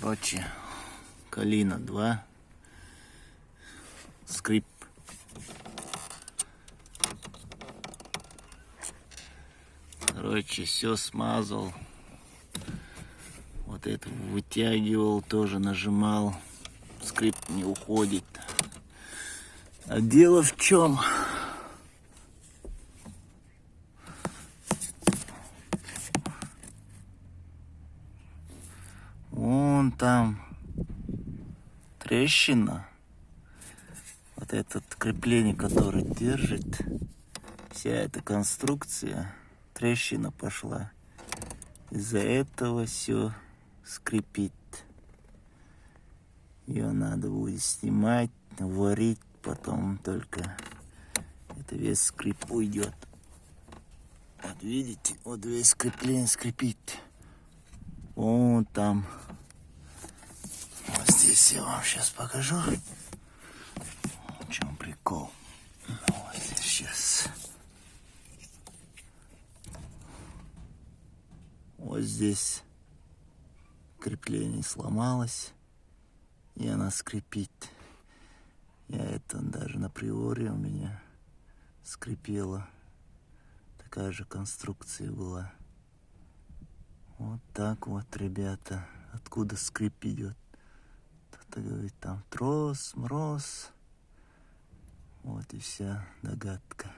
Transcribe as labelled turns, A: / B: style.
A: Короче, Калина 2. Скрип. Короче, все смазал. Вот это вытягивал, тоже нажимал. Скрип не уходит. А дело в чем? Вон там трещина. Вот это крепление, которое держит. Вся эта конструкция. Трещина пошла. Из-за этого все скрипит. Ее надо будет снимать, варить, потом только это весь скрип уйдет. Вот видите, вот весь крепление скрипит. Вон там. Вот здесь я вам сейчас покажу. В чем прикол. Вот здесь сейчас. Вот здесь крепление сломалось, и она скрипит. Я это даже на приоре у меня скрипело. Такая же конструкция была. Вот так вот, ребята. Откуда скрип идет? Кто-то говорит, там трос, мороз. Вот и вся догадка.